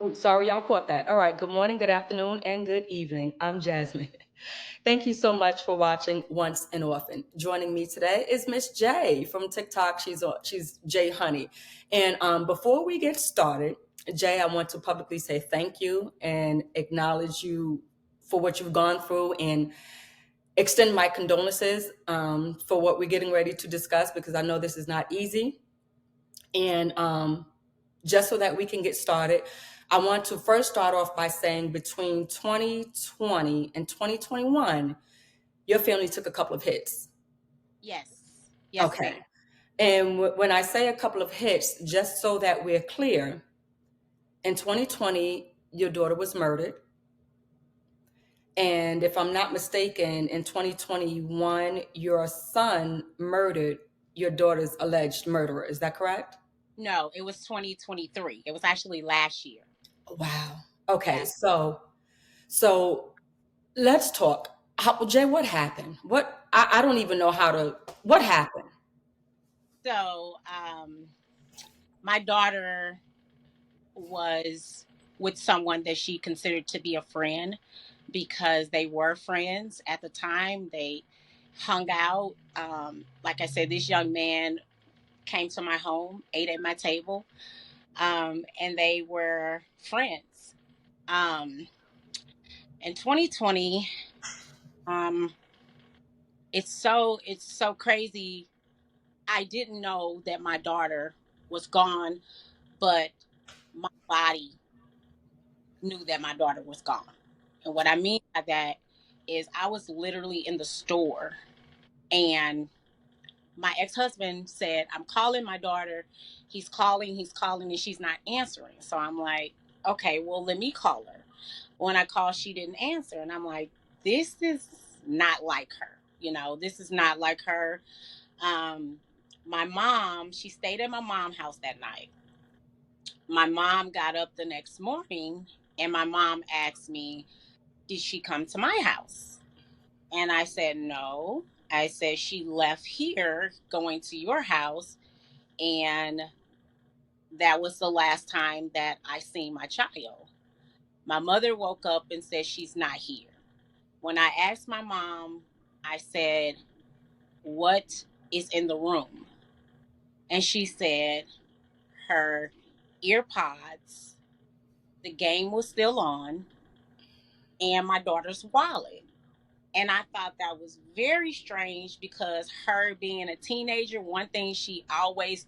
Oh, sorry, y'all caught that. All right. Good morning, good afternoon, and good evening. I'm Jasmine. Thank you so much for watching Once and Often. Joining me today is Miss J from TikTok. She's J Honey. And before we get started, Jay, I want to publicly say thank you and acknowledge you for what you've gone through and extend my condolences for what we're getting ready to discuss because I know this is not easy. And just so that we can get started, I want to first start off by saying between 2020 and 2021, your family took a couple of hits. Yes. Yes, Okay. ma'am. And when I say a couple of hits, just so that we're clear, in 2020, your daughter was murdered. And if I'm not mistaken, in 2021, your son murdered your daughter's alleged murderer. Is that correct? No, it was 2023. It was actually last year. Wow. Okay. Yes. So let's talk. Jay, what happened? I don't even know how to, what happened? So, my daughter was with someone that she considered to be a friend because they were friends at the time. They hung out. Like I said, this young man came to my home, ate at my table, and they were friends. Um, in 2020, um, it's so crazy. I didn't know that my daughter was gone, but my body knew that my daughter was gone. And what I mean by that is I was literally in the store and my ex-husband said, "I'm calling my daughter. He's calling, and she's not answering." So I'm like, "Okay, well, let me call her." When I called, she didn't answer. And I'm like, "This is not like her. This is not like her." Um, my mom, she stayed at my mom's house that night. My mom got up the next morning and my mom asked me, "Did she come to my house?" And I said, "No." I said, "She left here going to your house, and that was the last time that I seen my child." My mother woke up and said she's not here. When I asked my mom, I said, "What is in the room?" And she said her earpods, the game was still on, and my daughter's wallet. And I thought that was very strange because her being a teenager, one thing she always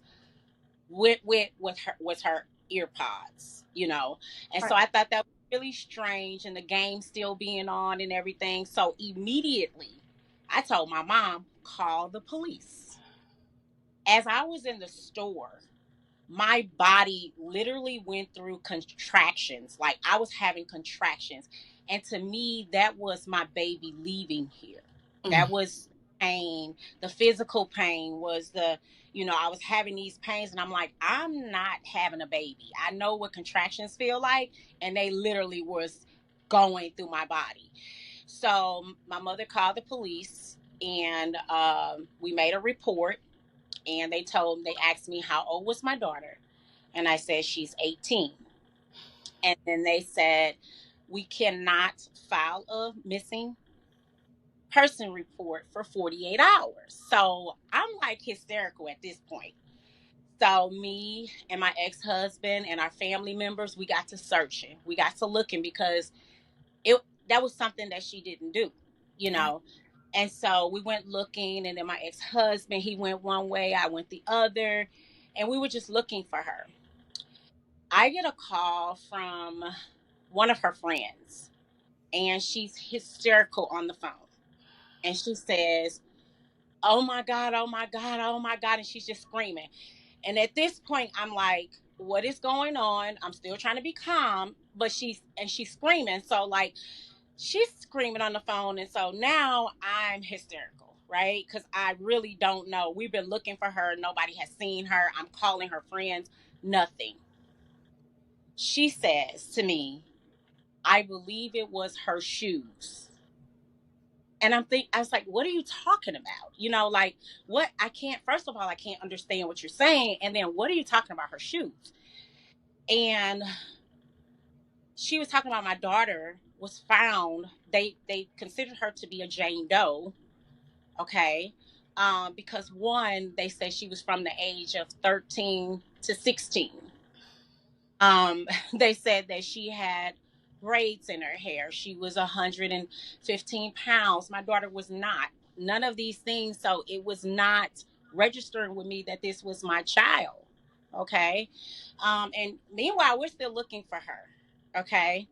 went with her was her earpods. And All so right. I thought that was really strange, and the game still being on and everything. So immediately I told my mom, "Call the police." As I was in the store, my body literally went through contractions. Like I was having contractions. And to me, that was my baby leaving here. Mm. That was pain. The physical pain was I was having these pains, and I'm like, I'm not having a baby. I know what contractions feel like, and they literally was going through my body. So my mother called the police, and we made a report, and they asked me how old was my daughter, and I said she's 18. And then they said we cannot file a missing person report for 48 hours. So I'm like hysterical at this point. So me and my ex-husband and our family members, we got to searching. We got to looking because it that was something that she didn't do, you Right. know. And so we went looking, and then my ex-husband, he went one way, I went the other, and we were just looking for her. I get a call from one of her friends, and she's hysterical on the phone. And she says, "Oh my God, oh my God, oh my God." And she's just screaming. And at this point, I'm like, what is going on? I'm still trying to be calm, but she's screaming. So, like, she's screaming on the phone. And so now I'm hysterical, right? Because I really don't know. We've been looking for her. Nobody has seen her. I'm calling her friends, nothing. She says to me, "I believe it was her shoes." And I was like, "What are you talking about? Like, what? I can't, first of all, I can't understand what you're saying. And then what are you talking about, her shoes?" And she was talking about my daughter was found. They considered her to be a Jane Doe, okay? Because one, they say she was from the age of 13 to 16. They said that she had braids in her hair. She was 115 pounds. My daughter was not. None of these things. So it was not registering with me that this was my child. Okay. And meanwhile, we're still looking for her. Okay.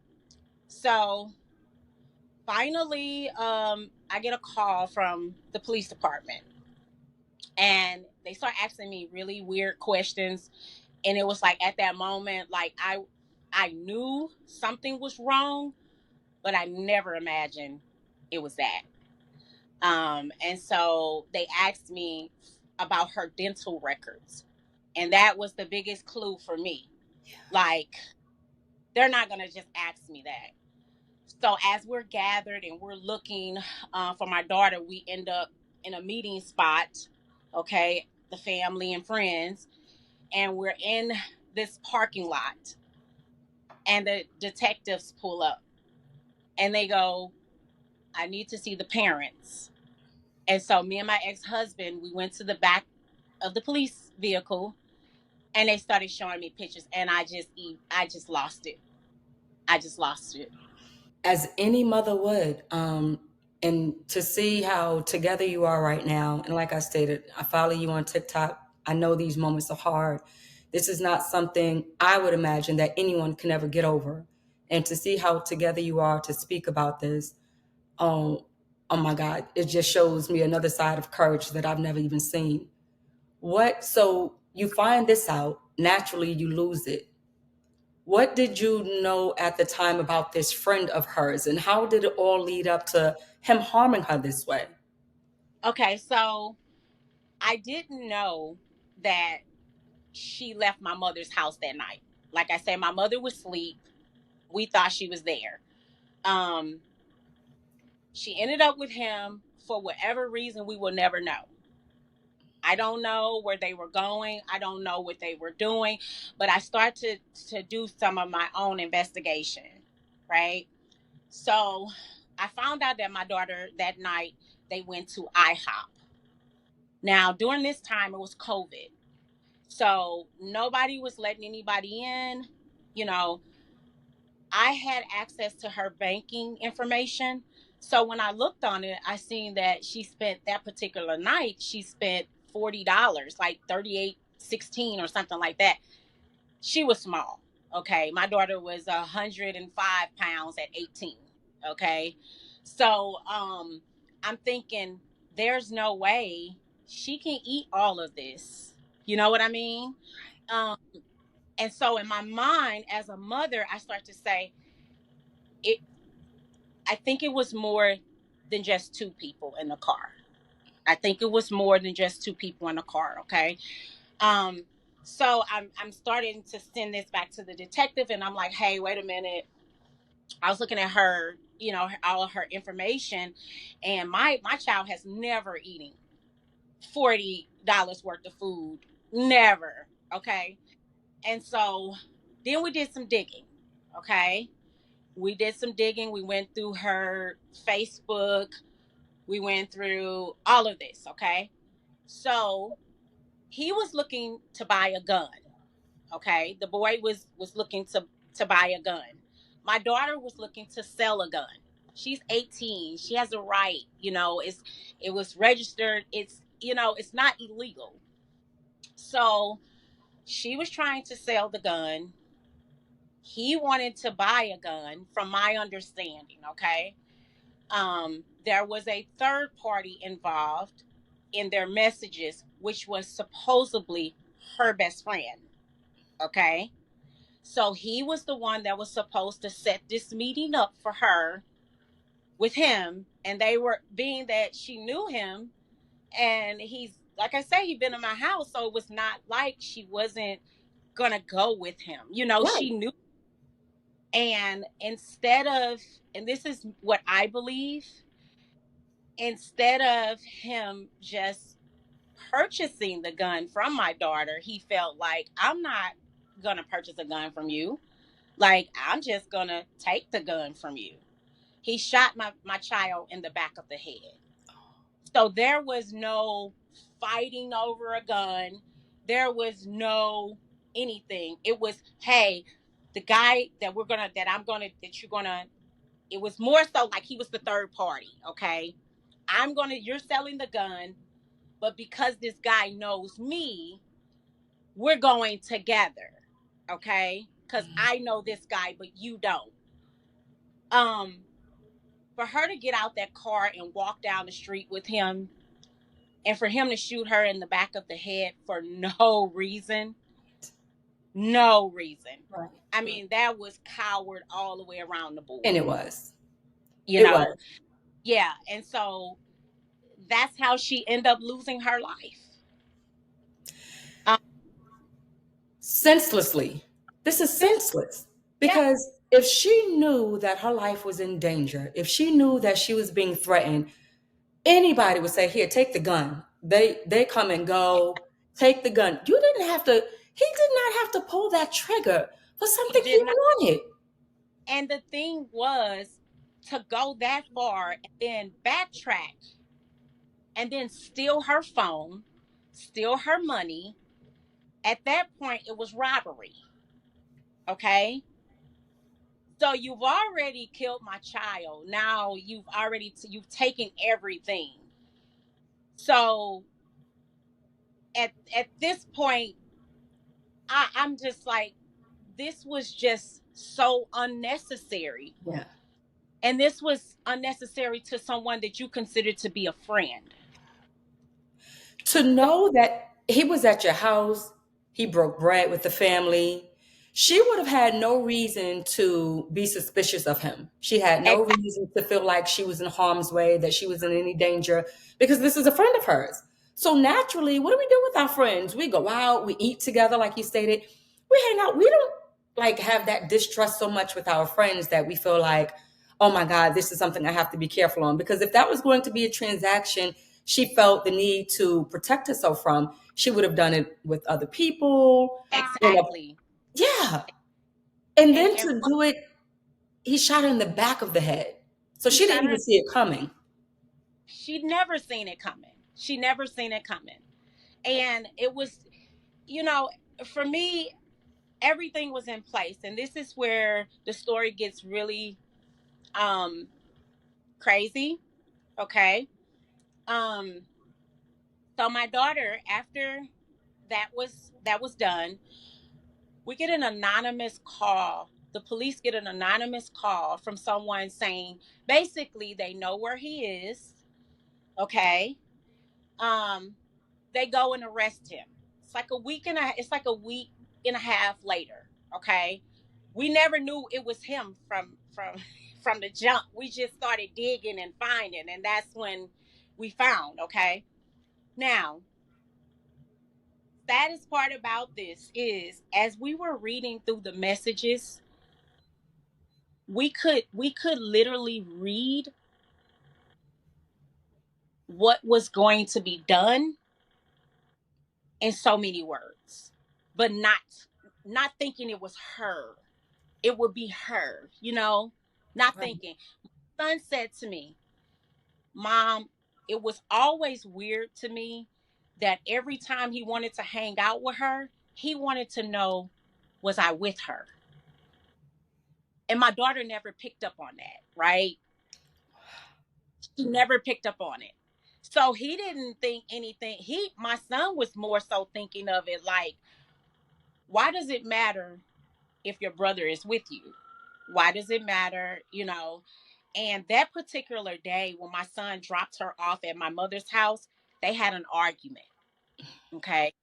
So finally, I get a call from the police department, and they start asking me really weird questions. And it was like at that moment, like I knew something was wrong, but I never imagined it was that. And so they asked me about her dental records, and that was the biggest clue for me. Like, they're not gonna just ask me that. So as we're gathered and we're looking for my daughter, we end up in a meeting spot. Okay, the family and friends, and we're in this parking lot, and the detectives pull up, and they go, I need to see the parents. And so me and my ex-husband, we went to the back of the police vehicle, and they started showing me pictures, and I just lost it. I just lost it. As any mother would. And to see how together you are right now, and like I stated, I follow you on TikTok. I know these moments are hard. This is not something I would imagine that anyone can ever get over. And to see how together you are to speak about this, oh, oh my God, it just shows me another side of courage that I've never even seen. So you find this out, naturally you lose it. What did you know at the time about this friend of hers, and how did it all lead up to him harming her this way? Okay, so I didn't know that she left my mother's house that night. Like I said, my mother was asleep. We thought she was there. Um, she ended up with him for whatever reason we will never know. I don't know where they were going. I don't know what they were doing, but I started to do some of my own investigation, right? So I found out that my daughter that night they went to IHOP. Now during this time it was COVID, so nobody was letting anybody in. You know, I had access to her banking information. So when I looked on it, I seen that she spent that particular night, she spent $40, like 38.16 or something like that. She was small. Okay. My daughter was 105 pounds at 18. Okay. So I'm thinking there's no way she can eat all of this. You know what I mean? Um, and so in my mind, as a mother, I start to say, it I think it was more than just two people in the car. I think it was more than just two people in the car. Okay. Um, so I'm starting to send this back to the detective, and I'm like, hey, wait a minute. I was looking at her, all of her information, and my child has never eaten $40 worth of food. Never. Okay. And so then we did some digging. Okay. We did some digging. We went through her Facebook. We went through all of this, okay? So he was looking to buy a gun, okay? The boy was looking to buy a gun. My daughter was looking to sell a gun. She's 18. She has a right, it was registered. It's not illegal. So she was trying to sell the gun. He wanted to buy a gun, from my understanding, okay? There was a third party involved in their messages, which was supposedly her best friend. Okay. So he was the one that was supposed to set this meeting up for her with him. And they were, being that she knew him, and he's, like I say, he'd been in my house. So it was not like she wasn't going to go with him. She Right. knew. And instead of, and this is what I believe, instead of him just purchasing the gun from my daughter, he felt like, I'm not going to purchase a gun from you. Like, I'm just gonna take the gun from you. He shot my child in the back of the head. So there was no fighting over a gun. There was no anything. It was, hey, the guy that you're gonna, it was more so like he was the third party, okay? You're selling the gun, but because this guy knows me, we're going together, okay? Because I know this guy, but you don't. Um, for her to get out that car and walk down the street with him, and for him to shoot her in the back of the head for no reason, no reason. Right. I mean, that was coward all the way around the And board, it was. you It was. know? Yeah. And so that's how she ended up losing her life. Um, Senselessly. This is senseless. yeah, Because if she knew that her life was in danger, if she knew that she was being threatened, anybody would say, "Here, take the gun." They come and go. Take the gun. You didn't have to. He did not have to pull that trigger for he something he did not. wanted. And the thing was to go that far and then backtrack and then steal her phone, steal her money. At that point, it was robbery. Okay. So you've already killed my child. Now you've taken everything. So at this point, I'm just like, this was just so unnecessary. Yeah. And this was unnecessary to someone that you consider to be a friend. To So know that he was at your house, he broke bread with the family, she would have had no reason to be suspicious of him. She had no exactly, reason to feel like she was in harm's way, that she was in any danger, because this is a friend of hers. So naturally, what do we do with our friends? We go out, we eat together, like you stated, we hang out. We don't like have that distrust so much with our friends that we feel like, oh my God, this is something I have to be careful on. Because if that was going to be a transaction she felt the need to protect herself from, she would have done it with other people. In a, exactly. yeah. And And then to do it, he shot her in the back of the head. So he she shot didn't her. even see it coming. She'd never seen it coming. She never seen it coming. And it was, you know, for me, everything was in place. And this is where the story gets really um crazy. Okay. Um, so my daughter, after that was done, we get an anonymous call. The police get an anonymous call from someone saying basically they know where he is. Okay. Um, they go and arrest him. It's like a week and a half later. Okay. We never knew it was him from from the jump. We just started digging and finding, and that's when we found. Okay. Now, saddest part about this is as we were reading through the messages, we could literally read what was going to be done in so many words, but not thinking it was her. It would be her, not Right. thinking. Son said to me, Mom, it was always weird to me that every time he wanted to hang out with her, he wanted to know, was I with her? And my daughter never picked up on that, right? She never picked up on it. So he didn't think anything. My son was more so thinking of it like, why does it matter if your brother is with you? Why does it matter? And that particular day when my son dropped her off at my mother's house, they had an argument. Okay.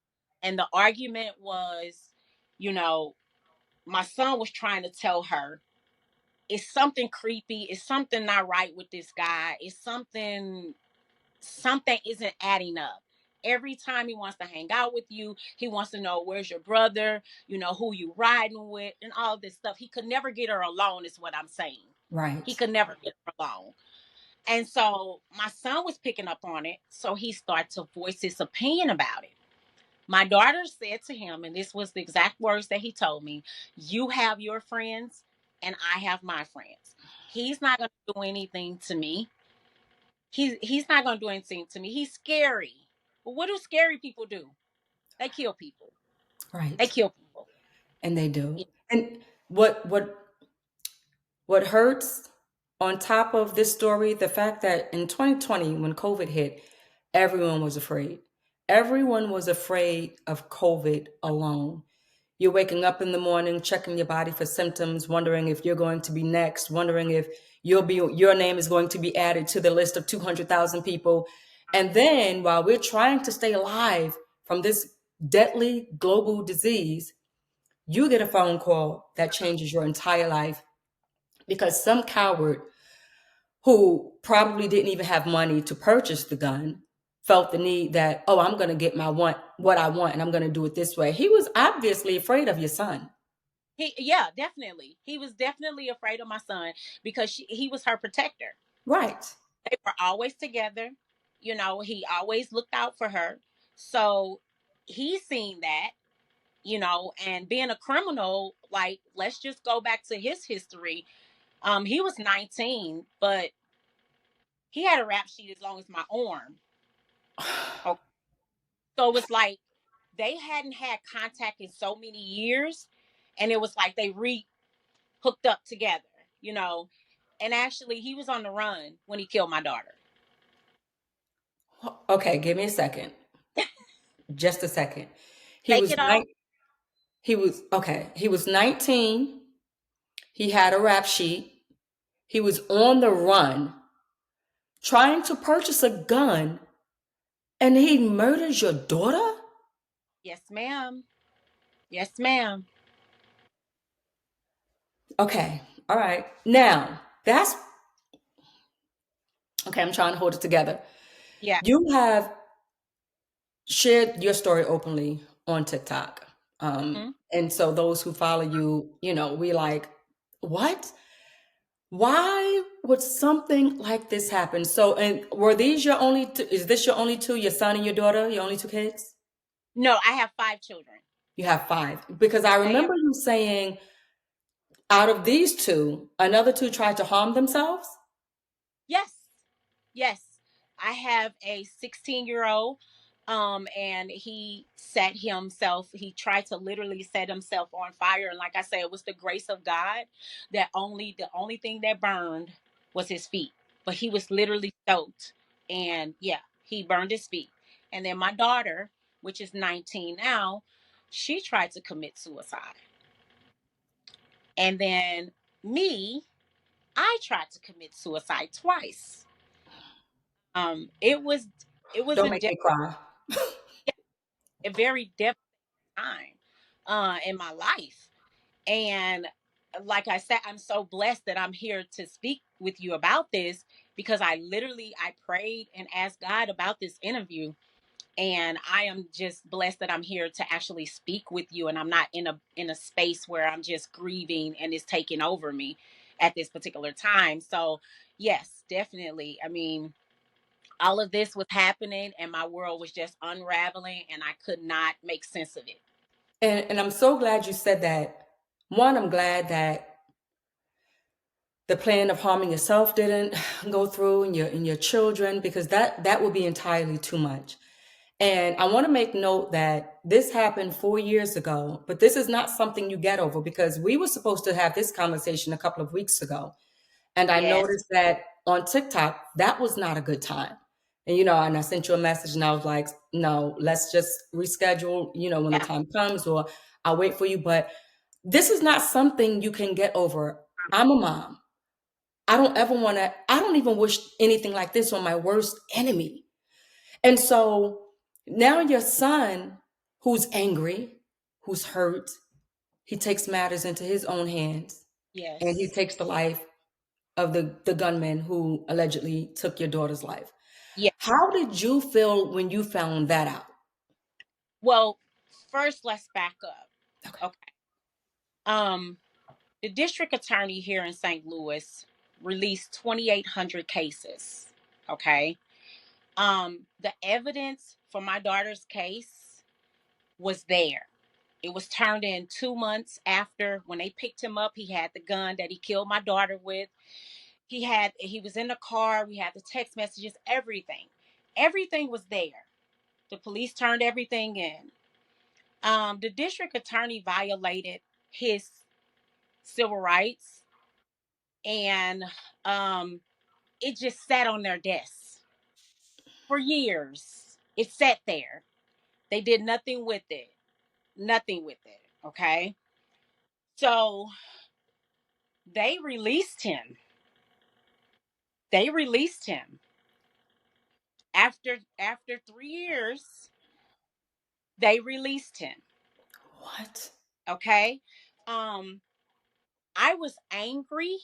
And the argument was, you know, my son was trying to tell her, it's something creepy, it's something not right with this guy, it's something isn't adding up. Every time he wants to hang out with you, he wants to know where's your brother, who you riding with, and all this stuff. He could never get her alone, is what I'm saying. He Right. could never get her alone. And so my son was picking up on it. So he started to voice his opinion about it. My daughter said to him, and this was the exact words that he told me, you have your friends and I have my friends. He's not going to do anything to me. He's not going to do anything to me. He's scary. But what do scary people do? They kill people. They Right. kill people. And they do. And what what what hurts on top of this story, the fact that in 2020, when COVID hit, everyone was afraid. Everyone was afraid of COVID alone. You're waking up in the morning, checking your body for symptoms, wondering if you're going to be next, wondering if your name is going to be added to the list of 200,000 people. And then while we're trying to stay alive from this deadly global disease, you get a phone call that changes your entire life because some coward who probably didn't even have money to purchase the gun felt the need that, oh, I'm going to get what I want and I'm going to do it this way. He was obviously afraid of your son. Yeah, definitely. He was definitely afraid of my son because he was her protector. Right. They were always together. You know, he always looked out for her. So he seen that, you know, and being a criminal, like, let's just go back to his history. He was 19, but he had a rap sheet as long as my arm. Okay. So it was like they hadn't had contact in so many years, and it was like they hooked up together, you know. And actually, he was on the run when he killed my daughter. Okay, give me a second. Just a second. He Take was it off. he was 19. He had a rap sheet. He was on the run trying to purchase a gun and he murders your daughter? Yes, ma'am. Yes, ma'am. Okay. All right. Now, that's okay. I'm trying to hold it together. Yeah. You have shared your story openly on TikTok. Mhm. And so those who follow you, we like, what? Why would something like this happen? So, and were these your only two? Is this your only two, your son and your daughter, your only two kids? No, I have 5 children. You have five. Because I They are, remember you saying out of these two, another two tried to harm themselves. yes. Yes. I have a 16-year-old, and he tried to literally set himself on fire. And like I said, it was the grace of God that the only thing that burned was his feet. But he was literally soaked. And yeah, he burned his feet. And then my daughter, which is 19 now, she tried to commit suicide. And then me, I tried to commit suicide twice. It was Don't a make me cry. very devastating time in my life. And like I said, I'm so blessed that I'm here to speak with you about this because I prayed and asked God about this interview. And I am just blessed that I'm here to actually speak with you, and I'm not in a space where I'm just grieving and it's taking over me at this particular time. So yes, definitely. I mean, all of this was happening and my world was just unraveling and I could not make sense of it. And I'm so glad you said that. One, I'm glad that the plan of harming yourself didn't go through and your children, because that would be entirely too much. And I want to make note that this happened 4 years ago, but this is not something you get over because we were supposed to have this conversation a couple of weeks ago. And I Yes. noticed that on TikTok, that was not a good time. And, and I sent you a message and I was like, no, let's just reschedule, when the Yeah. time comes, or I'll wait for you. But this is not something you can get over. I'm a mom. I don't even wish anything like this on my worst enemy. And so now your son, who's angry, who's hurt, he takes matters into his own hands and he Yes. takes the life of the gunman who allegedly took your daughter's life. Yeah. How did you feel when you found that out? Well, first let's back up. Okay. Okay. Um, the district attorney here in St. Louis released 2,800 cases. Okay. The evidence for my daughter's case was there. It was turned in 2 months after when they picked him up. He had the gun that he killed my daughter with. He was in the car. We had the text messages, everything. Everything was there. The police turned everything in. The district attorney violated his civil rights, and it just sat on their desks for years. It sat there. They did nothing with it. Nothing with it. Okay. So they released him. They released him after 3 years. They released him. What? Okay. Um, I was angry.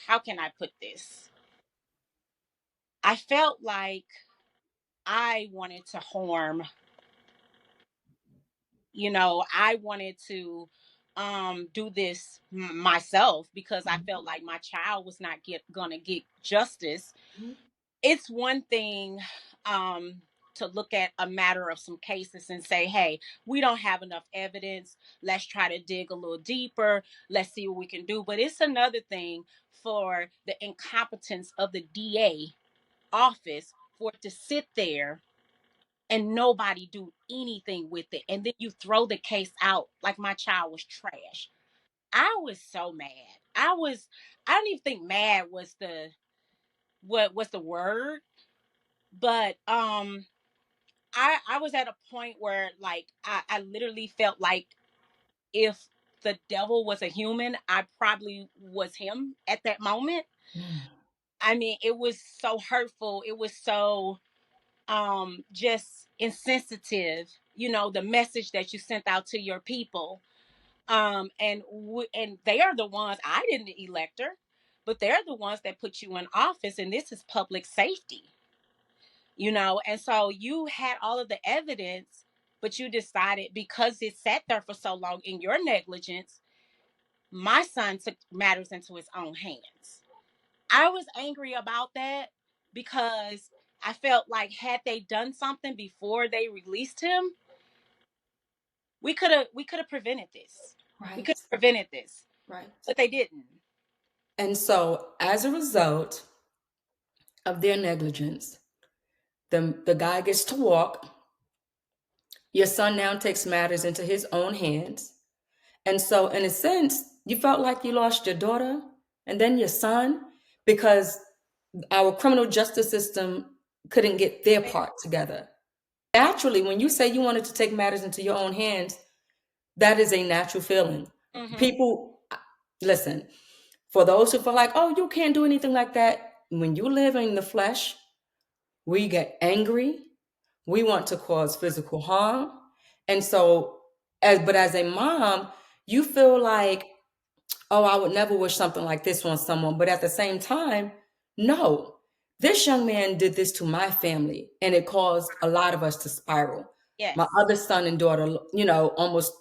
How can I put this? I felt like I wanted to harm, I wanted to do this myself because I felt like my child was not gonna get justice. Mhm. It's one thing to look at a matter of some cases and say, hey, we don't have enough evidence, let's try to dig a little deeper, let's see what we can do. But it's another thing for the incompetence of the DA office for it to sit there and nobody do anything with it, and then you throw the case out like my child was trash. I was so mad. I don't even think mad was the word, but I was at a point where, like, I literally felt like if the devil was a human, I probably was him at that moment. Mm. I mean, it was so hurtful, it was so just insensitive, the message that you sent out to your people. And they are the ones, I didn't elect her, but they're the ones that put you in office, and this is public safety. And so you had all of the evidence, but you decided, because it sat there for so long in your negligence, my son took matters into his own hands. I was angry about that because I felt like, had they done something before they released him, we could have prevented this. We Right. could have prevented this, Right. but they didn't. And so, as a result of their negligence, the guy gets to walk. Your son now takes matters into his own hands. And so, in a sense, you felt like you lost your daughter and then your son because our criminal justice system couldn't get their part together. Naturally, when you say you wanted to take matters into your own hands, that is a natural feeling. Mm-hmm. People, listen, for those who feel like, oh, you can't do anything like that, when you live in the flesh, we get angry, we want to cause physical harm. And so, as a mom, you feel like, oh, I would never wish something like this on someone. But at the same time, no, this young man did this to my family, and it caused a lot of us to spiral. My Yes. other son and daughter, almost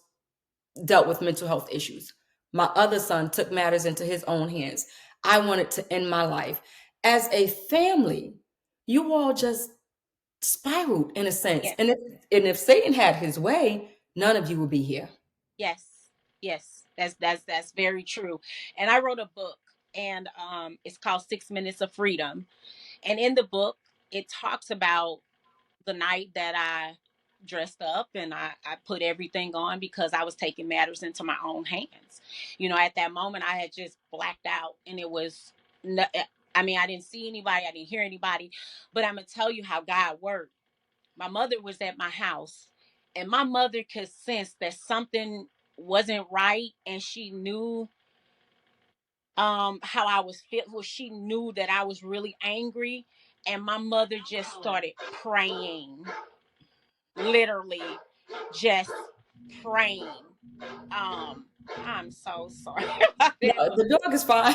dealt with mental health issues. My other son took matters into his own hands. I wanted to end my life. As a family, you all just spiraled in a sense. Yes. And if Satan had his way, none of you would be here. Yes. Yes. That's very true. And I wrote a book, and it's called 6 Minutes of Freedom. And in the book, it talks about the night that I dressed up and I put everything on because I was taking matters into my own hands. At that moment, I had just blacked out, and it was, I mean, I didn't see anybody, I didn't hear anybody, but I'm going to tell you how God worked. My mother was at my house, and my mother could sense that something wasn't right, and she knew how I was feeling. Well, she knew that I was really angry, and my mother just started praying, literally just praying. I'm so sorry about No, that, the dog is fine.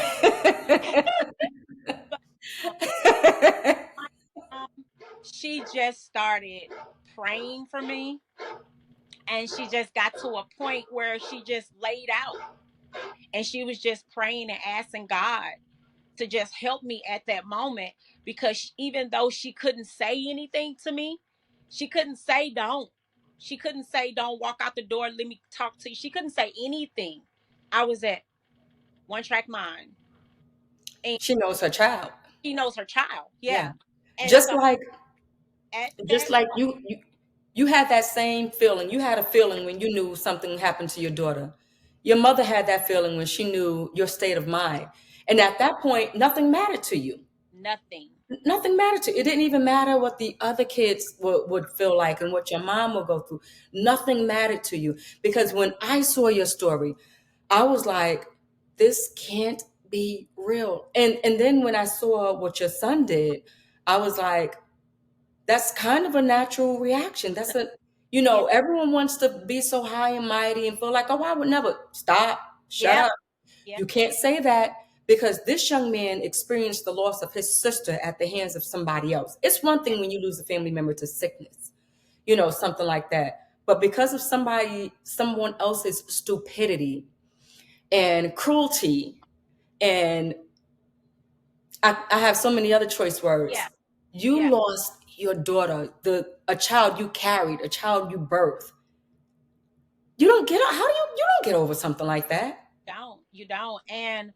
but um, she just started praying for me, and she just got to a point where she just laid out, and she was just praying and asking God to just help me at that moment, because even though she couldn't say anything to me, She couldn't say don't. She couldn't say don't walk out the door, let me talk to you. She couldn't say anything. I was at One Track Mind. And She knows her child. she knows her child. Yeah. Yeah. And Just so like at just that like point, you had that same feeling. You had a feeling when you knew something happened to your daughter. Your mother had that feeling when she knew your state of mind. And at that point, nothing mattered to you. nothing. Nothing mattered to you. It didn't even matter what the other kids would feel like and what your mom would go through. Nothing mattered to you. Because when I saw your story, I was like, this can't be real. And then when I saw what your son did, I was like, that's kind of a natural reaction. That's a, Yeah. everyone wants to be so high and mighty and feel like, oh, I would never stop, shut Yep. up. Yeah. You can't say that because this young man experienced the loss of his sister at the hands of somebody else. It's one thing when you lose a family member to sickness, something like that. But because of someone else's stupidity and cruelty, and I have so many other choice Yeah. words. You Yeah. lost your daughter, a child you carried, a child you birthed. You don't get how do you don't get over something like that? Don't. You don't. And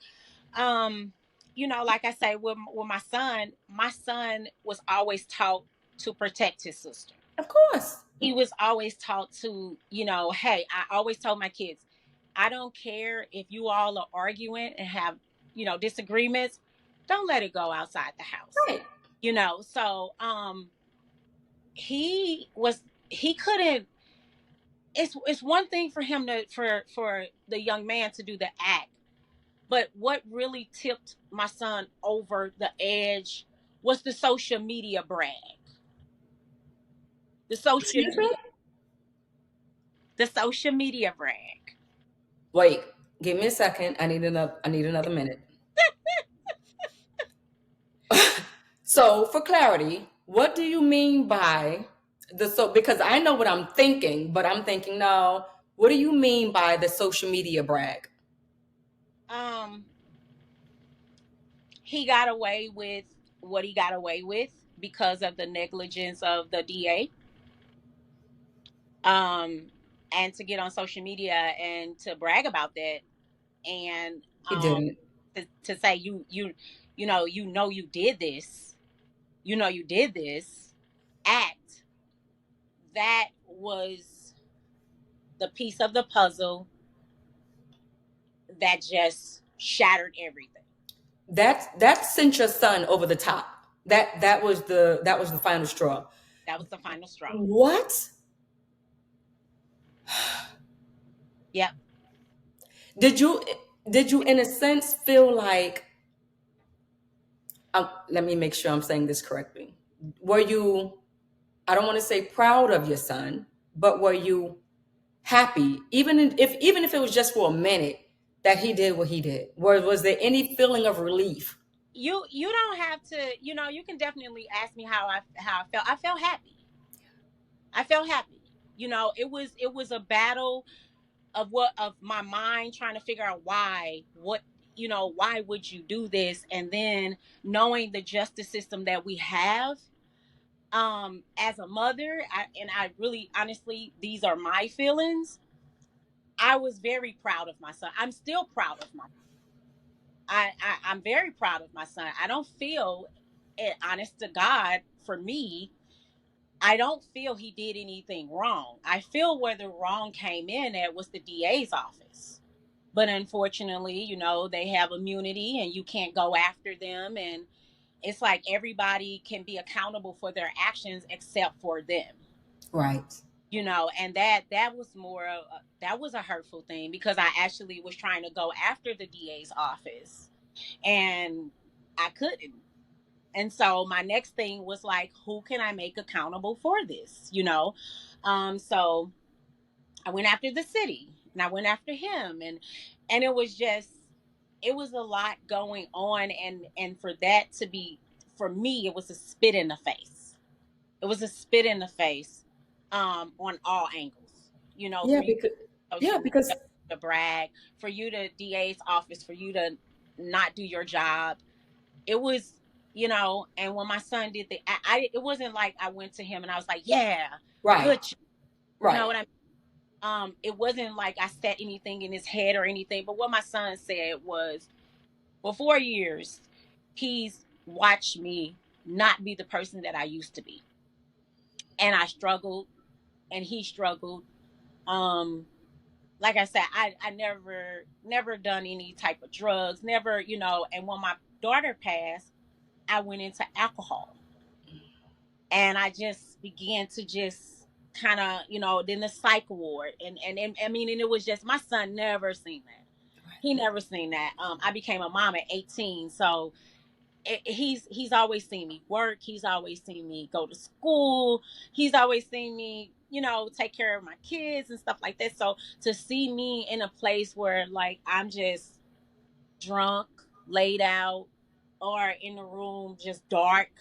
um, like I say, with my son was always taught to protect his sister. Of course. He was always taught to, hey, I always told my kids, I don't care if you all are arguing and have, disagreements, don't let it go outside the house. Right. So he was he couldn't it's one thing for him to for the young man to do the act, but what really tipped my son over the edge was the social media brag. The social Excuse me? the social media brag. Wait, give me a second. I need another minute. So for clarity, what do you mean by because I know what I'm thinking, but I'm thinking, no, what do you mean by the social media brag? Um he got away with what he got away with because of the negligence of the DA. Um and to get on social media and to brag about that, and He didn't. to say you did this, you did this act, that was the piece of the puzzle that just shattered everything. That sent your son over the top. That was the final straw. That was the final straw. What? Yep. Did you did you in a sense feel like let me make sure I'm saying this correctly. Were you, I don't want to say proud of your son, but were you happy even if it was just for a minute that he did what he did? Was there any feeling of relief? You don't have to, you can definitely ask me how I felt. I felt happy. I felt happy. It was a battle of my mind trying to figure out why would you do this, and then knowing the justice system that we have. As a mother, I really honestly, these are my feelings. I was very proud of my son. I'm still proud of my I'm very proud of my son. I don't feel honest to God, for me, I don't feel he did anything wrong. I feel where the wrong came in at was the DA's office. But unfortunately, they have immunity and you can't go after them. And it's like everybody can be accountable for their actions except for them. Right. And that was that was a hurtful thing, because I actually was trying to go after the DA's office and I couldn't. And so my next thing was like, who can I make accountable for this? So I went after the city and I went after him, and it was a lot going on, and for that to be, for me, it was a spit in the face. It was a spit in the face, on all angles. For Yeah, you because yeah, social because media to brag, for you to DA's office, for you to not do your job. It was, you know. And when my son did it wasn't like I went to him and I was like, yeah, Right. good, you know Right. what I mean? It wasn't like I set anything in his head or anything. But what my son said was, for 4 years, he's watched me not be the person that I used to be, and I struggled, and he struggled. Um, like I said, I never done any type of drugs, never, you know. And when my daughter passed, I went into alcohol, and I just began to just kind of, you know, then the psych ward, and I mean, and it was just, my son never seen that. He never seen that. I became a mom at 18, so he's always seen me work. He's always seen me go to school. He's always seen me, you know, take care of my kids and stuff like that. So to see me in a place where like I'm just drunk, laid out, or in the room just dark,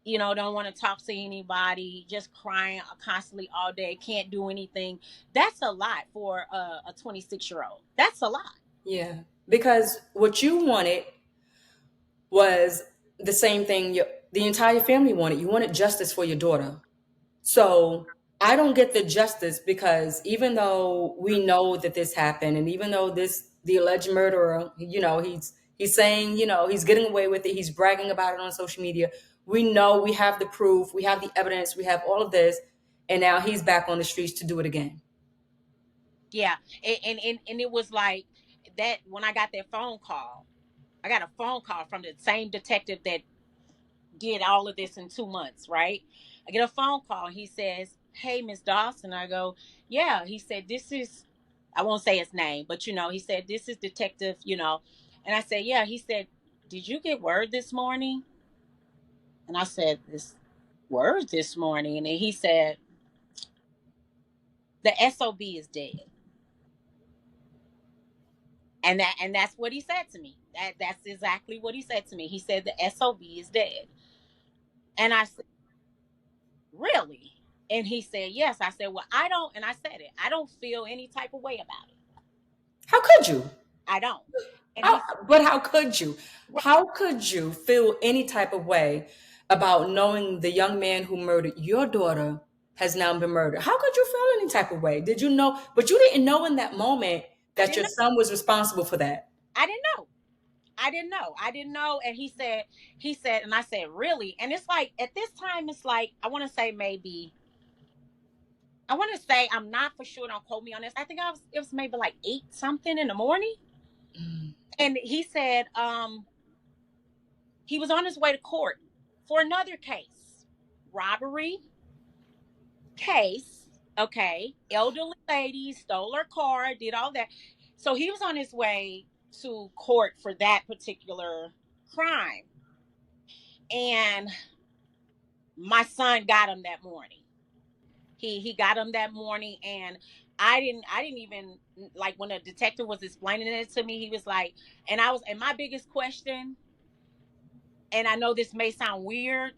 you know, don't want to talk to anybody, just crying constantly all day, can't do anything. That's a lot for a 26-year-old. That's a lot. Yeah. Because what you wanted was the same thing the entire family wanted. You wanted justice for your daughter. So I don't get the justice because even though we know that this happened, and even though the alleged murderer, he's saying, he's getting away with it, he's bragging about it on social media. We know, we have the proof, we have the evidence, we have all of this, and now he's back on the streets to do it again. Yeah. And it was like that when I got that phone call. I got a phone call from the same detective that did all of this in 2 months, right? I get a phone call. He says, "Hey, Miss Dawson." I go, "Yeah." He said, "This is," I won't say his name, but you know, he said, "This is Detective," you know. And I said, "Yeah." He said, "Did you get word this morning?" And I said, "This word this morning?" And he said, "The SOB is dead." And that's what he said to me. That's exactly what he said to me. He said the SOB is dead. And I said, "Really?" And he said, "Yes." I said, "Well, I don't," and I said it, "I don't feel any type of way about it. How could you? I don't." And How, he said, but how could you? "Right." How could you feel any type of way about knowing the young man who murdered your daughter has now been murdered? How could you feel any type of way? Did you know? But you didn't know in that moment I that didn't your know. son was responsible for that. I didn't know. I didn't know. I didn't know. And he said, and I said, "Really?" And it's like, at this time, it's like, I want to say, I'm not for sure. Don't quote me on this. I think it was maybe like 8 something in the morning. Mm. And he said, he was on his way to court for another case, robbery case. Okay. Elderly lady stole her car, did all that. So he was on his way to court for that particular crime. And my son got him that morning. He got him that morning, and I didn't even, like, when the detective was explaining it to me, he was like, and my biggest question, and I know this may sound weird,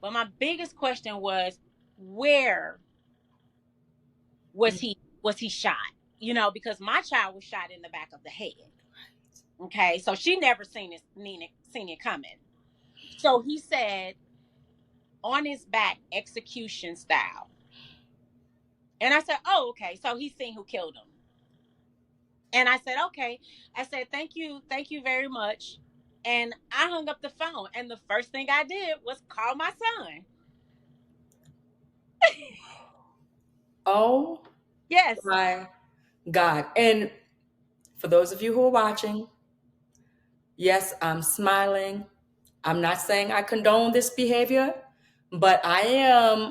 but my biggest question was, where was he shot? You know, because my child was shot in the back of the head. Okay, so she never seen it coming. So he said, on his back, execution style. And I said, "Oh, okay." So he's seen who killed him. And I said, "Okay." I said, thank you very much. And I hung up the phone. And the first thing I did was call my son. Oh Yes. my God. And for those of you who are watching, yes, I'm smiling. I'm not saying I condone this behavior, but I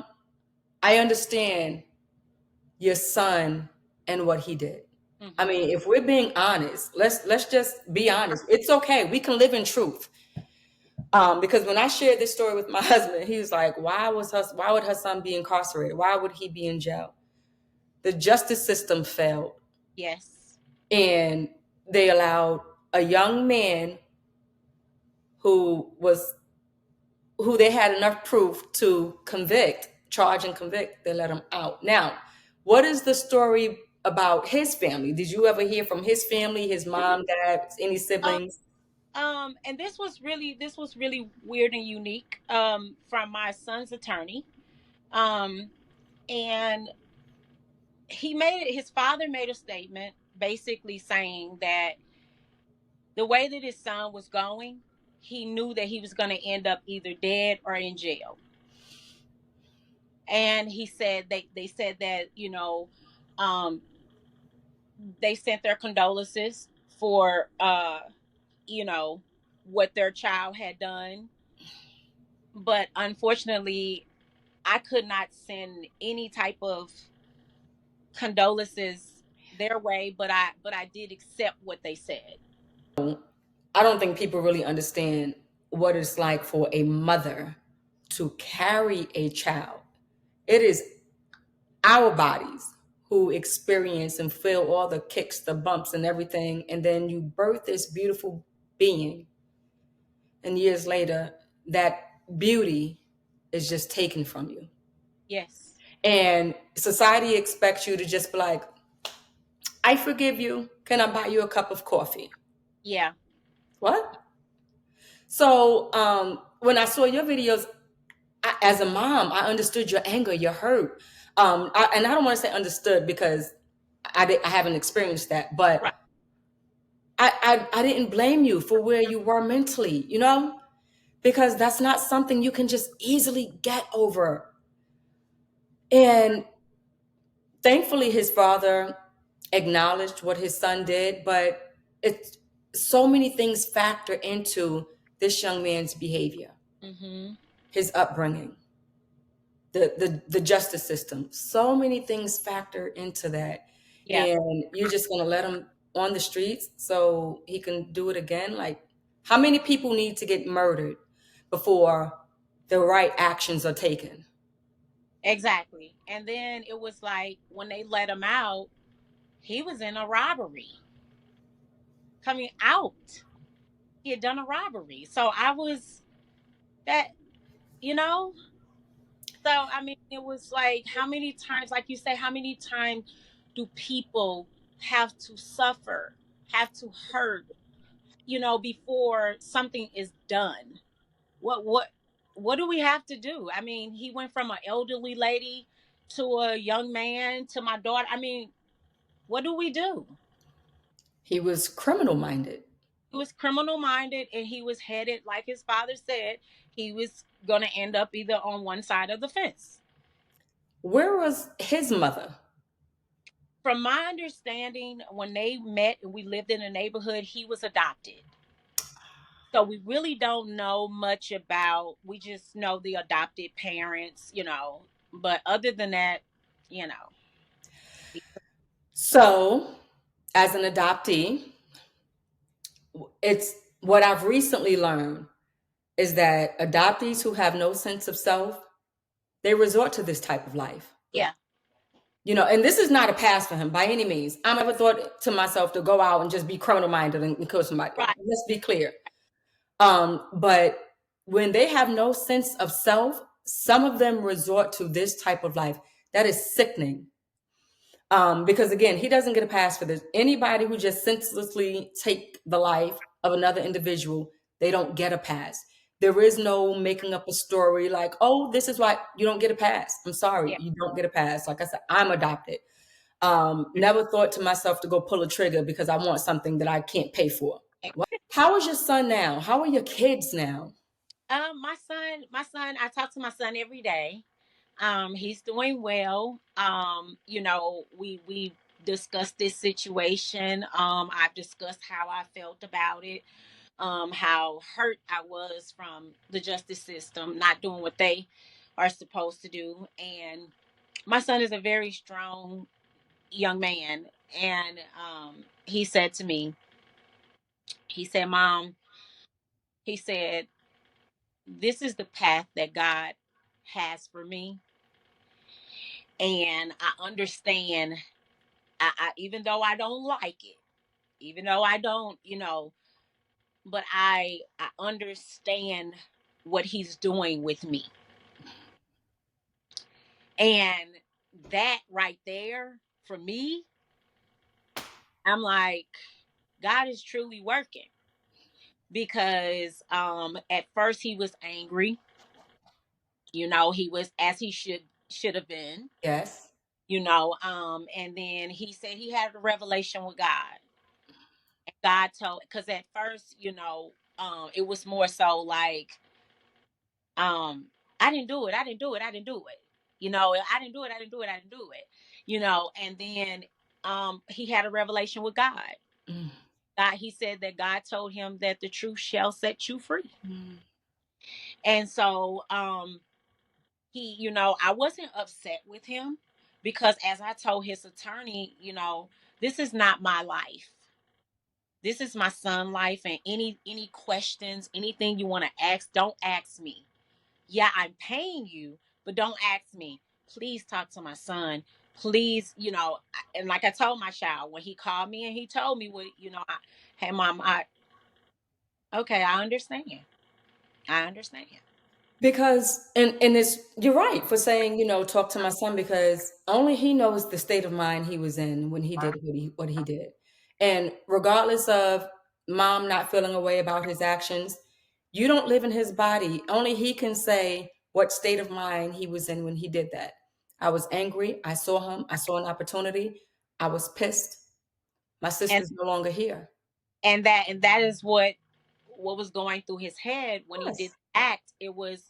understand your son and what he did. I Hmm. mean, if we're being honest, let's just be honest. It's okay. We can live in truth. Because when I shared this story with my husband, he was like, why would her son be incarcerated? Why would he be in jail? The justice system failed, Yes. and they allowed a young man who was who they had enough proof to charge and convict. They let him out. Now, what is the story about his family? Did you ever hear from his family, his mom, dad, any Um, siblings? And this was really weird and unique from my son's attorney. Um, and his father made a statement basically saying that the way that his son was going, he knew that he was going to end up either dead or in jail. And he said they said that, um, they sent their condolences for you know what their child had done, but unfortunately I could not send any type of condolences their way, but I did accept what they said. I don't think people really understand what it's like for a mother to carry a child. It is our bodies who experience and feel all the kicks, the bumps, and everything. And then you birth this beautiful being. And years later, that beauty is just taken from you. Yes. And society expects you to just be like, I forgive you. Can I buy you a cup of coffee? Yeah. What? So when I saw your videos, as a mom, I understood your anger, your hurt. And I don't want to say understood because I haven't experienced that, but Right. I didn't blame you for where you were mentally, because that's not something you can just easily get over. And thankfully, his father acknowledged what his son did, but it's so many things factor into this young man's behavior, Mm-hmm. his upbringing, the justice system. So many things factor into that. Yeah. And you're just gonna let him on the streets so he can do it again? Like, how many people need to get murdered before the right actions are taken? Exactly. And then it was like when they let him out, he was in a robbery. Coming out, he had done a robbery. So I was that, you know. So I mean, it was like how many times, like you say, how many times do people have to suffer, have to hurt, before something is done? What what what do we have to do? I mean, he went from an elderly lady to a young man to my daughter. I mean, what do we do? He was criminal minded. He was criminal minded and he was headed, like his father said, he was going to end up either on one side of the fence. Where was his mother? From my understanding, when they met and we lived in a neighborhood, he was adopted. So we really don't know much about, we just know the adopted parents. But other than that, you know. So, as an adoptee, it's what I've recently learned is that adoptees who have no sense of self, they resort to this type of life. Yeah. And this is not a pass for him by any means. I never thought to myself to go out and just be criminal minded and kill somebody. Right. Let's be clear. But when they have no sense of self, some of them resort to this type of life. That is sickening. Because again, he doesn't get a pass for this. Anybody who just senselessly take the life of another individual, they don't get a pass. There is no making up a story like, oh, this is why you don't get a pass. I'm sorry, Yeah. you don't get a pass. Like I said, I'm adopted. Never thought to myself to go pull a trigger because I want something that I can't pay for. What? How is your son now? How are your kids now? My son, I talk to my son every day. He's doing well. We discussed this situation. I've discussed how I felt about it. How hurt I was from the justice system not doing what they are supposed to do. And my son is a very strong young man. And he said to me, he said, Mom, he said, this is the path that God has for me. And I understand, even though I don't like it, even though I don't, but I understand what he's doing with me. And that right there, for me, I'm like, God is truly working. because at first he was angry. He was, as he should have been. Yes. And then he said he had a revelation with God. And God told, because at first, it was more so like, I didn't do it, I didn't do it, I didn't do it. I didn't do it, I didn't do it, I didn't do it. And then he had a revelation with God. Mm. God, he said that God told him that the truth shall set you free. Mm. And so I wasn't upset with him, because as I told his attorney, this is not my life. This is my son's life, and any questions, anything you want to ask, don't ask me. Yeah, I'm paying you, but don't ask me. Please talk to my son. Please, and like I told my child when he called me and he told me what, hey mom, okay, I understand. I understand. Because and it's you're right for saying, talk to my son because only he knows the state of mind he was in when he did what he did. And regardless of mom not feeling a way about his actions, you don't live in his body. Only he can say what state of mind he was in when he did that. I was angry. I saw him. I saw an opportunity. I was pissed. My And sister's no longer here. that is what was going through his head when he did Yes. the act. It was,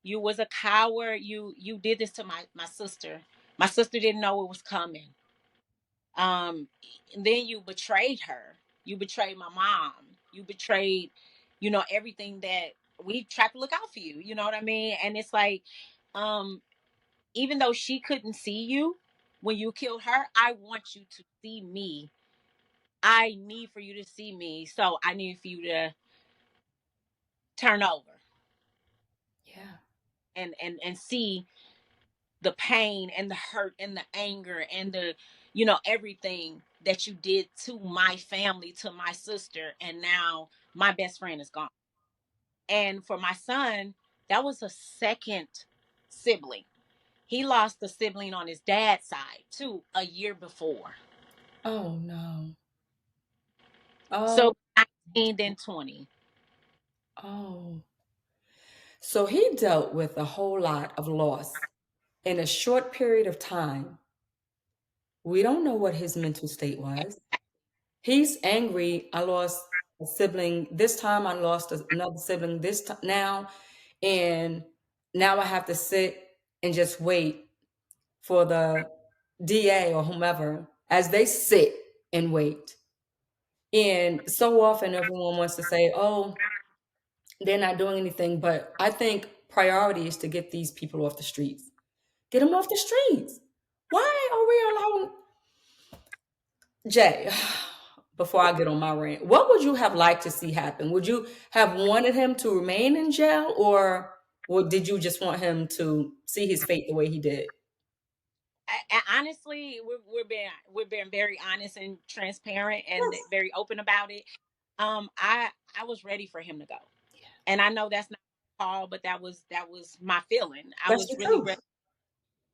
you was a coward. You did this to my sister. My sister didn't know it was coming. And then you betrayed her. You betrayed my mom. You betrayed, everything that we tried to look out for you. You know what I mean? And it's like, um, even though she couldn't see you when you killed her, I want you to see me. I need for you to see me. So I need for you to turn over Yeah. and see the pain and the hurt and the anger and the everything that you did to my family, to my sister, and now my best friend is gone. And for my son, that was a second sibling. He lost a sibling on his dad's side too a year before. Oh no. So Oh. 19, then 20. Oh. So he dealt with a whole lot of loss in a short period of time. We don't know what his mental state was. He's angry. I lost a sibling this time. I lost another sibling this time now. And now I have to sit and just wait for the DA or whomever as they sit and wait. And so often everyone wants to say, oh, they're not doing anything. But I think priority is to get these people off the streets. Get them off the streets. Why are we allowing Jay? Before I get on my rant, what would you have liked to see happen? Would you have wanted him to remain in jail, or did you just want him to see his fate the way he did? Honestly, we're being very honest and transparent and Yes, very open about it. I was ready for him to go, and I know that's not Paul, but that was my feeling. I that's was the really ready,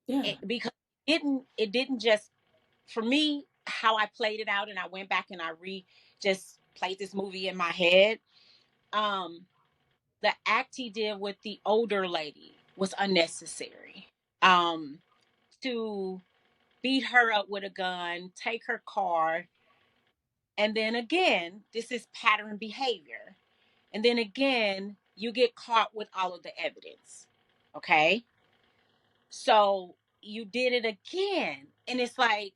truth. Yeah, because it didn't just, for me, how I played it out, and I went back and I just played this movie in my head. Um, the act he did with the older lady was unnecessary. To beat her up with a gun, take her car, and then again, this is pattern behavior. And then again, you get caught with all of the evidence. Okay? So you did it again. And it's like,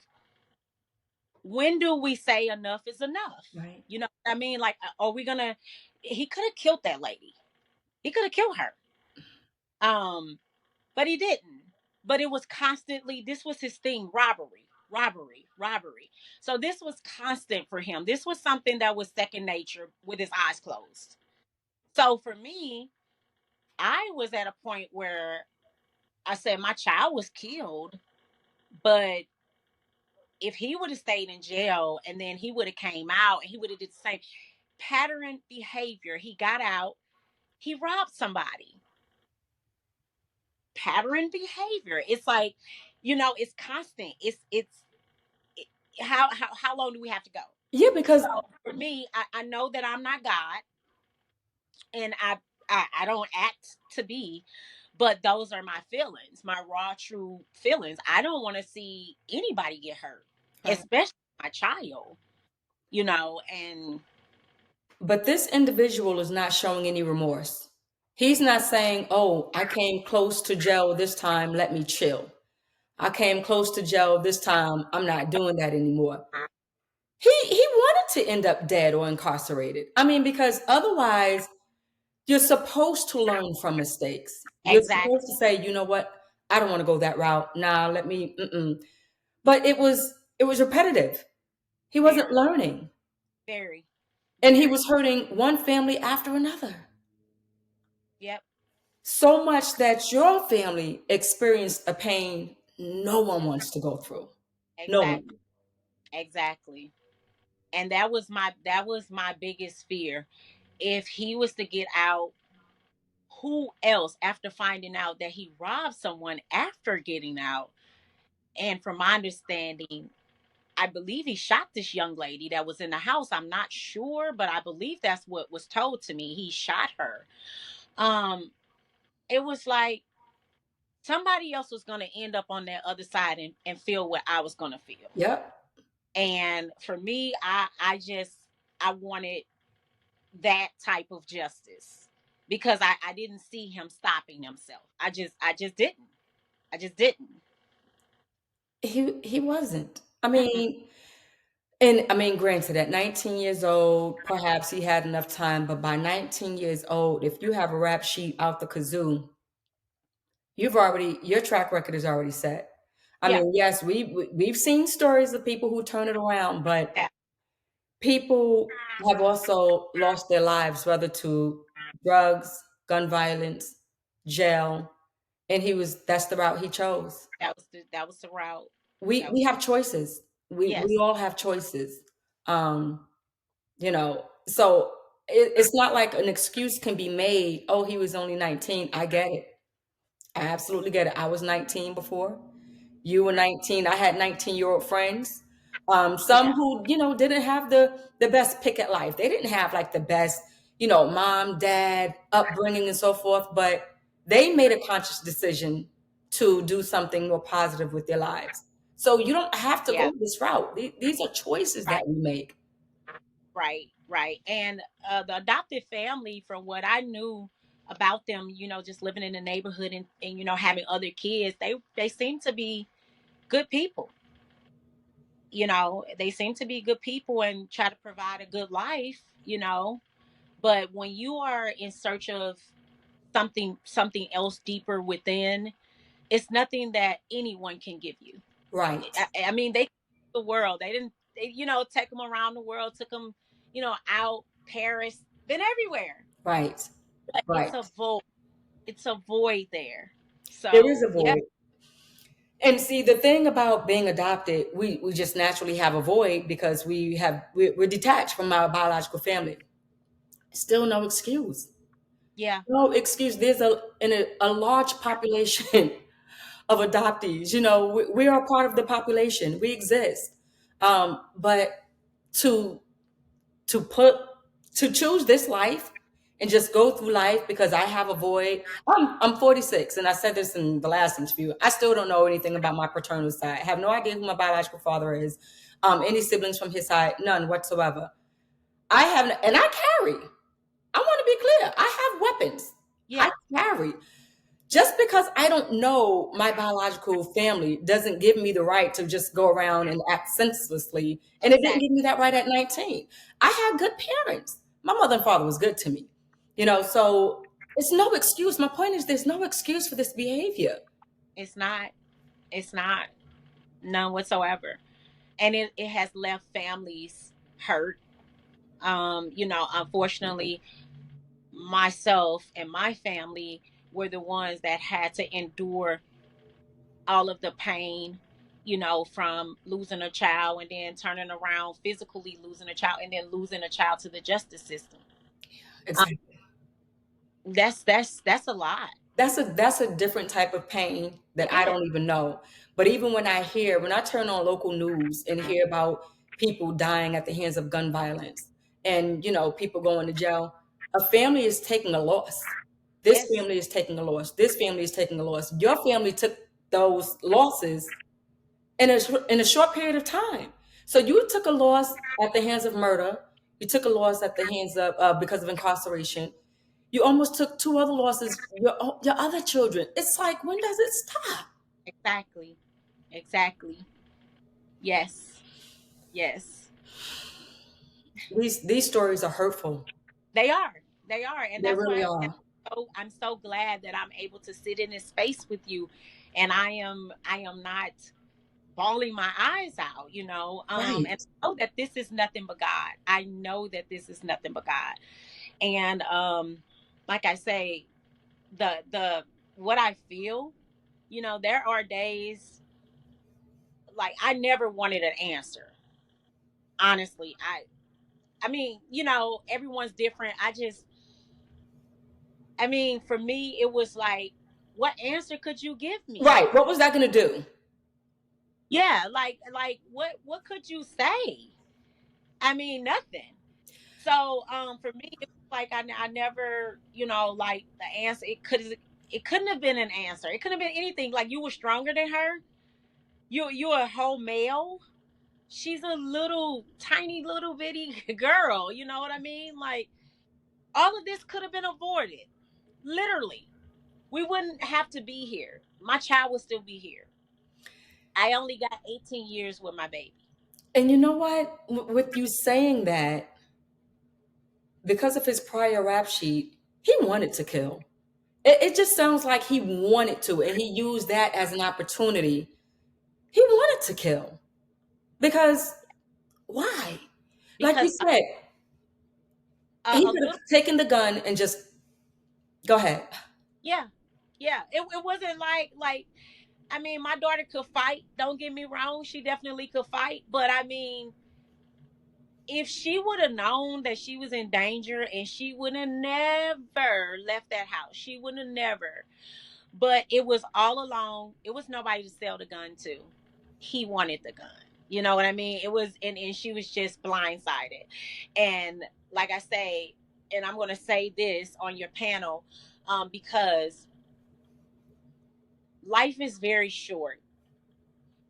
when do we say enough is enough? right. You know what I mean? Like, are we gonna, he could have killed that lady. He could have killed her. Um, but he didn't. But it was constantly, this was his thing: robbery, robbery, robbery. So this was constant for him. This was something that was second nature with his eyes closed. So for me, I was at a point where I said my child was killed, but if he would have stayed in jail and then he would have came out and he would have did the same pattern behavior, he got out, he robbed somebody. Pattern behavior. It's like, it's constant. It's how long do we have to go? Yeah, because So for me, I know that I'm not God, and I don't act to be, but those are my feelings, my raw, true feelings. I don't want to see anybody get hurt, right. especially my child. And But this individual is not showing any remorse. He's not saying, "Oh, I came close to jail this time, let me chill. I came close to jail this time, I'm not doing that anymore." He wanted to end up dead or incarcerated. I mean, because otherwise you're supposed to learn from mistakes. You're exact, supposed to say, "You know what? I don't want to go that route. Nah, let me mm-mm." But it was repetitive. He very, wasn't learning. very, And he very. was hurting one family after another. Yep, So much that your family experienced a pain no one wants to go through. No exactly, one. exactly. And that was my biggest fear. If he was to get out, who else, after finding out that he robbed someone after getting out? And from my understanding, I believe he shot this young lady that was in the house. I'm not sure, but I believe that's what was told to me. He shot her. Um, it was like somebody else was going to end up on that other side and feel what I was going to feel. Yep. And for me, I wanted that type of justice because I didn't see him stopping himself. I just didn't. I just didn't. He wasn't. I Mm-mm. mean, and I mean, granted, at 19 years old, perhaps he had enough time, but by 19 years old, if you have a rap sheet out the kazoo, your track record is already set. I Yeah, mean, yes, we've seen stories of people who turn it around, but yeah, people have also lost their lives, whether to drugs, gun violence, jail, and that's the route he chose. that was the route. That We was have choices. We Yes, all have choices. Um, so it's not like an excuse can be made. Oh, he was only 19. I get it. I absolutely get it. I was 19 before. You were 19. I had 19-year-old friends. Some yeah, who, didn't have the best pick at life. They didn't have like the best, mom, dad, upbringing and so forth, but they made a conscious decision to do something more positive with their lives. So you don't have to yeah. go this route. These are choices that Right, we make. right, right. And the adopted family, from what I knew about them, just living in the neighborhood and having other kids, they seem to be good people. They seem to be good people and try to provide a good life. But when you are in search of something else deeper within, it's nothing that anyone can give you. Right, I mean, they the world. They didn't, take them around the world, took them, out Paris, been everywhere. right, But it's right. a void. It's a void there. There is So a yeah, void. And see, the thing about being adopted, we just naturally have a void because we're detached from our biological family. Still no excuse. yeah, No excuse. There's a large population of adoptees. We are a part of the population. We exist. But to to put to choose this life and just go through life because I have a void. I'm 46, and I said this in the last interview. I still don't know anything about my paternal side. I have no idea who my biological father is. Any siblings from his side, none whatsoever. I have, and I carry. I want to be clear. I have weapons. I yeah, carry. Just because I don't know my biological family doesn't give me the right to just go around and act senselessly. And it didn't exactly. give me that right at 19. I had good parents. My mother and father was good to me. So it's no excuse. My point is there's no excuse for this behavior. It's not. It's not, none whatsoever. And it has left families hurt. Unfortunately, myself and my family were the ones that had to endure all of the pain, from losing a child and then turning around physically losing a child and then losing a child to the justice system. Um, Exactly. that's a lot. That's a different type of pain It that I is. don't even know. But even when I turn on local news and hear about people dying at the hands of gun violence and, people going to jail. A family is taking a loss. This Yes, family is taking a loss. This family is taking a loss. Your family took those losses in a short period of time. So you took a loss at the hands of murder. You took a loss at the hands of because of incarceration. You almost took two other losses. Your other children. It's like, when does it stop? exactly. Exactly. Yes. Yes. These stories are hurtful. They are. They are. And They that's really why are. I'm so glad that I'm able to sit in this space with you, and I am not bawling my eyes out, and Right. I know that this is nothing but God. I know that this is nothing but God. And like I say, the what I feel, there are days like I never wanted an answer. Honestly, I mean, everyone's different. I mean, for me, it was like, what answer could you give me? Right. What was that going to do? Yeah, like what could you say? I mean, nothing. So, for me, it was like I never, like the answer. It couldn't have been an answer. It couldn't have been anything. Like, you were stronger than her. You're a whole male. She's a little tiny little bitty girl. You know what I mean? Like, all of this could have been avoided. Literally, we wouldn't have to be here. My child would still be here. I only got 18 years with my baby. And you know what? With you saying that, because of his prior rap sheet, he wanted to kill. It just sounds like he wanted to, and he used that as an opportunity. He wanted to kill. Because why? Like you Because said, he a could have little, taken the gun and just go ahead. yeah, yeah. It wasn't like I mean, my daughter could fight. Don't get me wrong, she definitely could fight. But I mean, if she would have known that she was in danger, and she would have never left that house. She would have never. But it was all along. It was nobody to sell the gun to. He wanted the gun. You know what I mean? It was, and she was just blindsided. And like I say, and I'm going to say this on your panel, because life is very short.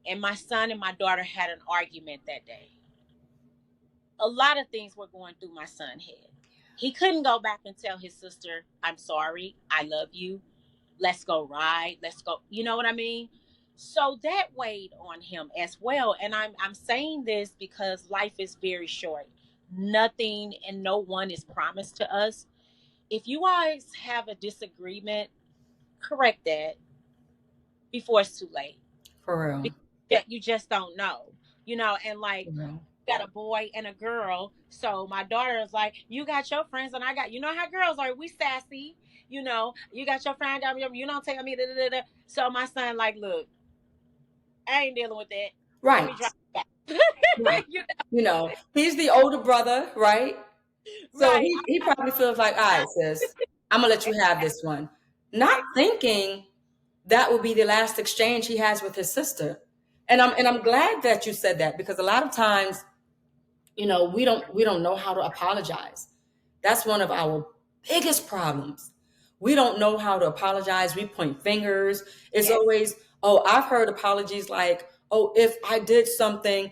And my son and my daughter had an argument that day. A lot of things were going through my son's head. He couldn't go back and tell his sister, I'm sorry, I love you, let's go ride, let's go. You know what I mean? So that weighed on him as well. And I'm saying this because life is very short. Nothing and no one is promised to us. If you guys have a disagreement, correct that before it's too late. For real. Because you just don't know. And like, For real. got a boy and a girl. So my daughter is like, you got your friends and I got, how girls are, we sassy, you got your friend down, you don't take me, da, da, da, da. So my son like, look, I ain't dealing with that. Let Right. me drop back. Right. you He's the older brother, right? So right. he probably feels like, all right, sis, I'm gonna let you have this one. Not thinking that will be the last exchange he has with his sister. And I'm glad that you said that, because a lot of times, we don't know how to apologize. That's one of our biggest problems. We don't know how to apologize. We point fingers. It's Yes. always, oh, I've heard apologies like, oh, if I did something.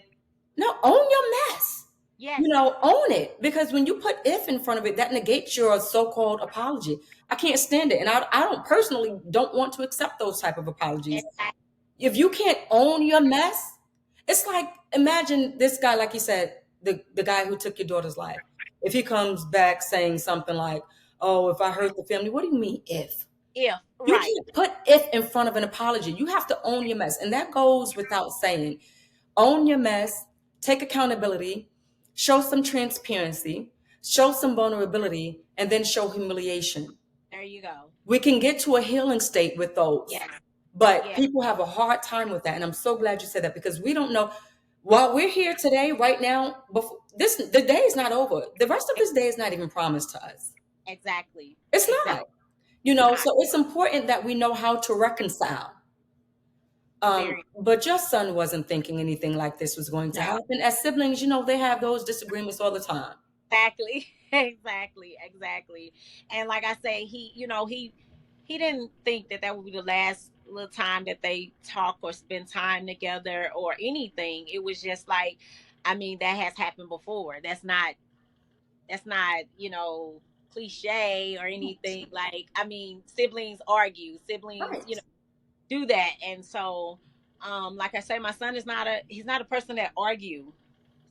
No, own your mess. Yes. Own it. Because when you put if in front of it, that negates your so-called apology. I can't stand it. And I don't personally don't want to accept those type of apologies. Exactly. If you can't own your mess, it's like, imagine this guy, like you said, the guy who took your daughter's life. If he comes back saying something like, oh, if I hurt the family, what do you mean if? If You right. can't put if in front of an apology. You have to own your mess. And that goes without saying. Own your mess, take accountability, show some transparency, show some vulnerability, and then show humiliation. There you go. We can get to a healing state with those. Yes. But Yes. people have a hard time with that. And I'm so glad you said that, because we don't know. While we're here today, right now, the day is not over. The rest of this day is not even promised to us. Exactly. It's not. Exactly. So it's important that we know how to reconcile. Very But your son wasn't thinking anything like this was going to no. happen. As siblings, you know, they have those disagreements all the time. Exactly. Exactly. And like I say, he didn't think that that would be the last little time that they talk or spend time together or anything. It was just like, I mean, that has happened before. That's not, cliche or anything. Like, I mean, siblings argue, siblings, Right. do that. And so, like I say, my son is he's not a person that argue.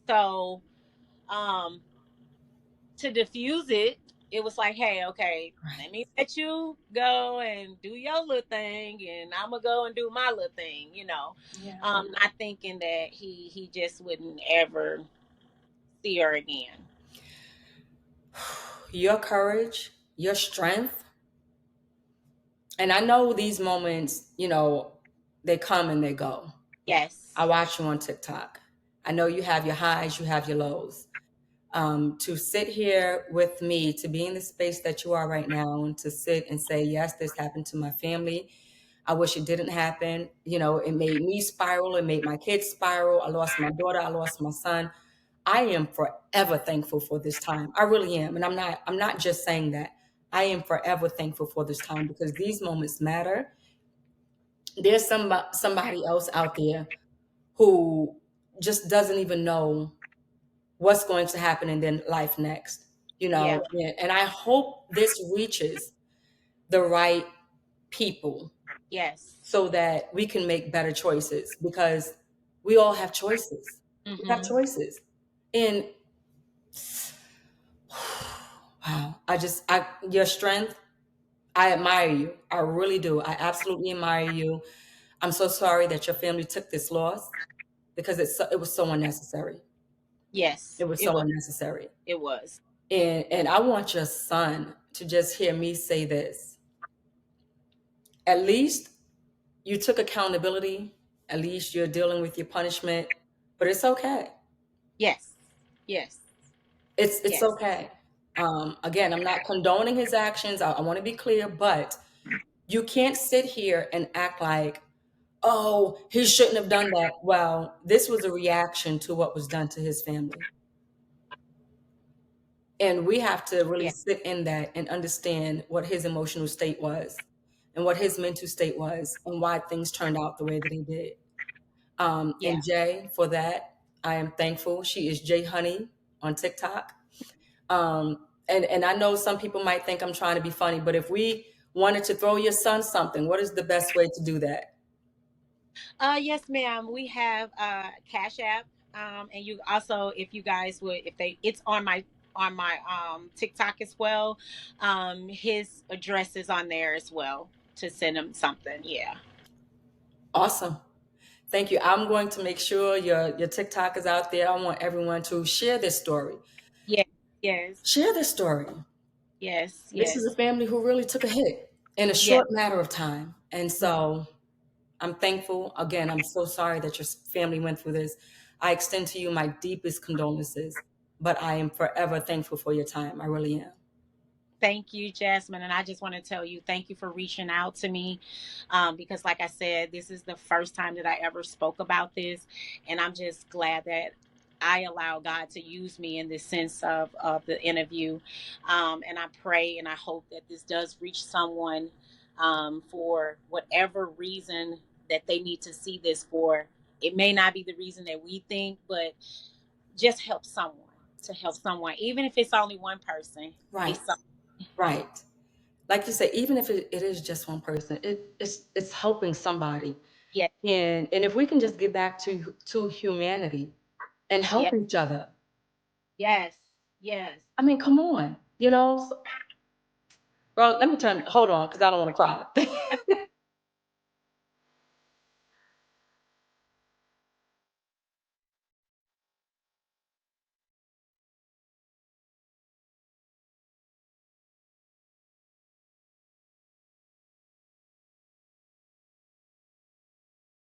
So, um, to diffuse it, it was like, hey, okay, let me let you go and do your little thing, and I'm gonna go and do my little thing. Yeah. Not thinking that he just wouldn't ever see her again. Your courage, your strength. And I know these moments, you know, they come and they go. I Yes, watch you on TikTok. I know you have your highs, you have your lows. To sit here with me, to be in the space that you are right now, and to sit and say, yes, this happened to my family. I wish it didn't happen. You know, it made me spiral. It made my kids spiral. I lost my daughter. I lost my son. I am forever thankful for this time. I really am. And I'm not just saying that. I am forever thankful for this time because these moments matter. There's somebody else out there who just doesn't even know what's going to happen in their life next, you yeah, know. And I hope this reaches the right people yes, so that we can make better choices because we all have choices. We have mm-hmm. choices. And wow, your strength, I admire you. I really do. I absolutely admire you. I'm so sorry that your family took this loss because it was so unnecessary. Yes, It was it so was, unnecessary. it was. And I want your son to just hear me say this. At least you took accountability. At least you're dealing with your punishment, but it's okay. Yes, yes, It's yes, okay. Again, I'm not condoning his actions. I want to be clear, but you can't sit here and act like, oh, he shouldn't have done that. Well, this was a reaction to what was done to his family. And we have to really yeah, sit in that and understand what his emotional state was and what his mental state was and why things turned out the way that they did. yeah. And Jay, for that, I am thankful. She is Jay Honey on TikTok. And I know some people might think I'm trying to be funny, but if we wanted to throw your son something, what is the best way to do that? Yes, ma'am. We have Cash App, and you also, if you guys would, if they, it's on my TikTok as well. His address is on there as well to send him something. Yeah. Awesome. Thank you. I'm going to make sure your TikTok is out there. I want everyone to share this story. Yes. Yes. Share this story. Yes. This is a Yes. family who really took a hit in a Yes. short matter of time. And so I'm thankful. Again, I'm so sorry that your family went through this. I extend to you my deepest condolences, but I am forever thankful for your time. I really am. Thank you, Jasmine. And I just want to tell you, thank you for reaching out to me. Because, like I said, this is the first time that I ever spoke about this. And I'm just glad that I allow God to use me in this sense of the interview. And I pray and I hope that this does reach someone for whatever reason that they need to see this for. It may not be the reason that we think, but just help someone to help someone, even if it's only one person. Right, It's something. right. Like you say, even if it is just one person, it's helping somebody. Yeah. And if we can just get back to humanity and Yeah. help each other, Yes. Yes. I mean, come on, you know. Well, let me hold on, because I don't want to cry.